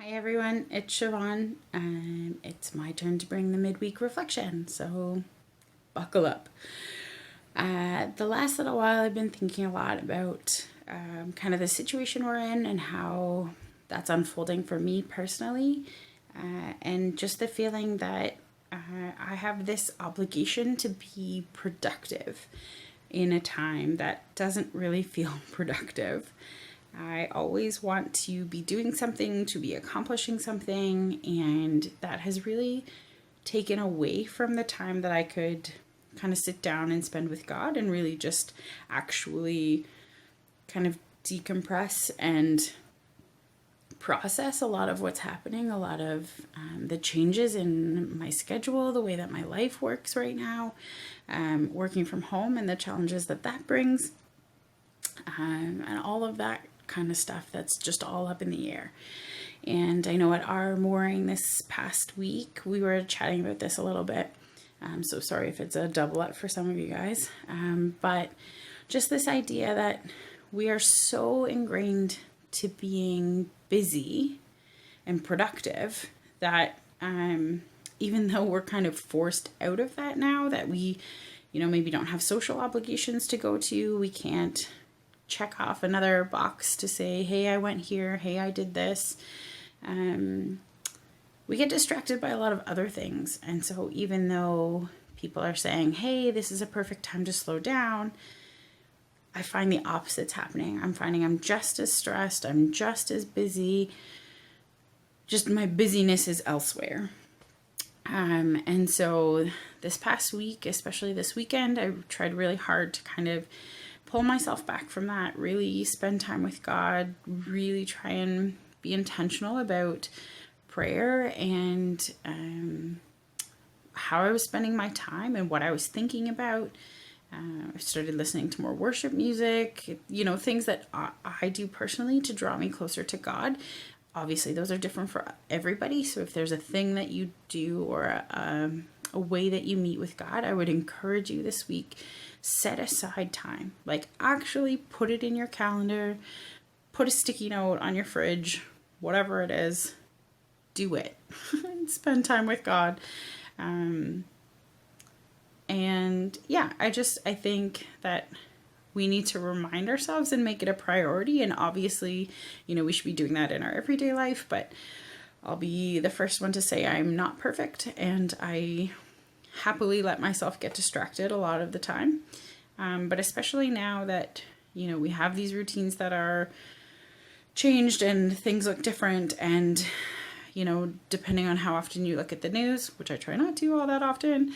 Hi everyone, it's Siobhan, and it's my turn to bring the midweek reflection, so buckle up. The last little while I've been thinking a lot about kind of the situation we're in and how that's unfolding for me personally, and just the feeling that I have this obligation to be productive in a time that doesn't really feel productive. I always want to be doing something, to be accomplishing something, and that has really taken away from the time that I could kind of sit down and spend with God and really just actually kind of decompress and process a lot of what's happening, a lot of the changes in my schedule, the way that my life works right now, working from home and the challenges that that brings, and all of that kind of stuff that's just all up in the air. And I know at our mooring this past week, we were chatting about this a little bit. So sorry if it's a double up for some of you guys. But just this idea that we are so ingrained to being busy and productive that even though we're kind of forced out of that now, that we, maybe don't have social obligations to go to, we can't check off another box to say, hey, I went here, hey, I did this. We get distracted by a lot of other things. And so even though people are saying, hey, this is a perfect time to slow down, I find the opposite's happening. I'm finding I'm just as stressed, I'm just as busy, just my busyness is elsewhere. And so this past week, especially this weekend, I tried really hard to kind of pull myself back from that, really spend time with God, really try and be intentional about prayer and how I was spending my time and what I was thinking about. I started listening to more worship music, things that I do personally to draw me closer to God. Obviously, those are different for everybody. So if there's a thing that you do or a way that you meet with God, I would encourage you this week, set aside time. Like actually put it in your calendar, put a sticky note on your fridge, whatever it is, do it. Spend time with God. And yeah, I think that we need to remind ourselves and make it a priority. And obviously, we should be doing that in our everyday life, but I'll be the first one to say I'm not perfect and I happily let myself get distracted a lot of the time. But especially now that, we have these routines that are changed and things look different, and, depending on how often you look at the news, which I try not to all that often,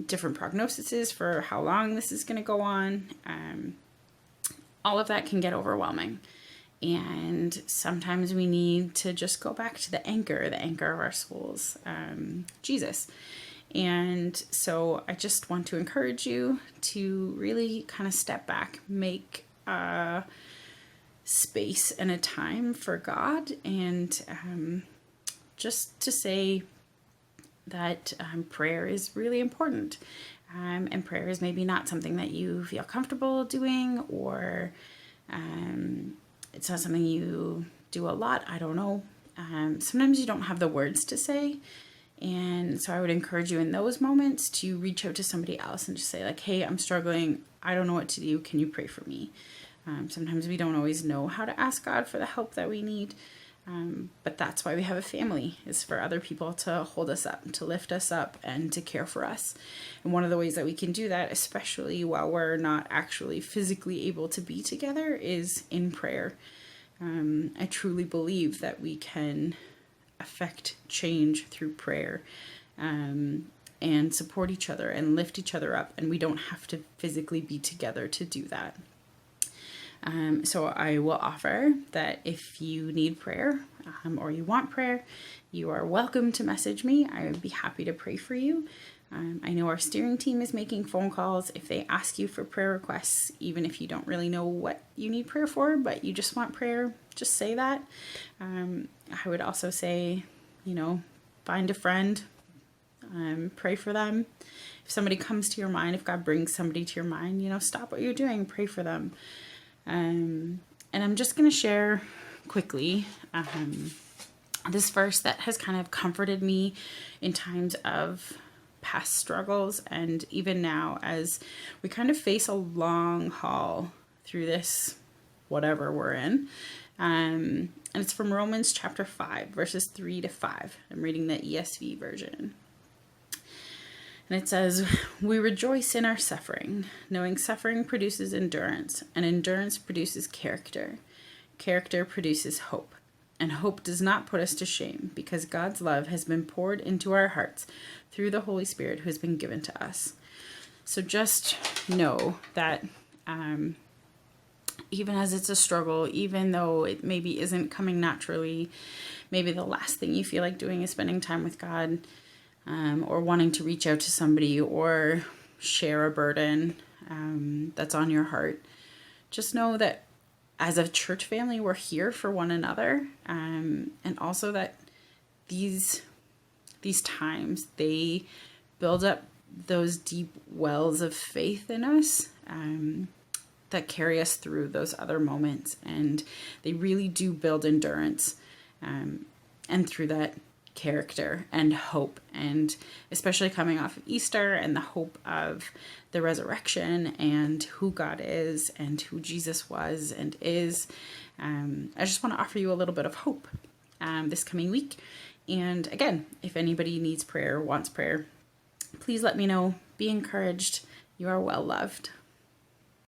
different prognoses for how long this is going to go on, all of that can get overwhelming. And sometimes we need to just go back to the anchor of our souls, Jesus. And so I just want to encourage you to really kind of step back, make a space and a time for God, and just to say that prayer is really important. And prayer is maybe not something that you feel comfortable doing, or it's not something you do a lot. I don't know. Sometimes you don't have the words to say. And so I would encourage you in those moments to reach out to somebody else and just say like, hey, I'm struggling. I don't know what to do. Can you pray for me? Sometimes we don't always know how to ask God for the help that we need. But that's why we have a family, is for other people to hold us up, to lift us up, and to care for us. And one of the ways that we can do that, especially while we're not actually physically able to be together, is in prayer. I truly believe that we can affect change through prayer, and support each other and lift each other up, and we don't have to physically be together to do that. So I will offer that if you need prayer, or you want prayer, you are welcome to message me. I would be happy to pray for you. I know our steering team is making phone calls. If they ask you for prayer requests, even if you don't really know what you need prayer for, but you just want prayer, just say that. I would also say, find a friend, pray for them. If somebody comes to your mind, if God brings somebody to your mind, stop what you're doing, pray for them. And I'm just going to share quickly this verse that has kind of comforted me in times of past struggles, and even now as we kind of face a long haul through this whatever we're in. And it's from Romans chapter 5 verses 3-5. I'm reading the ESV version. And it says, "We rejoice in our suffering, knowing suffering produces endurance, and endurance produces character. Character produces hope. And hope does not put us to shame, because God's love has been poured into our hearts through the Holy Spirit who has been given to us." So just know that even as it's a struggle, even though it maybe isn't coming naturally, maybe the last thing you feel like doing is spending time with God, or wanting to reach out to somebody or share a burden that's on your heart, just know that as a church family, we're here for one another, and also that these times, they build up those deep wells of faith in us that carry us through those other moments, and they really do build endurance, and through that, character and hope, and especially coming off of Easter and the hope of the resurrection and who God is and who Jesus was and is. I just want to offer you a little bit of hope this coming week. And again, if anybody needs prayer or wants prayer, please let me know. Be encouraged. You are well loved.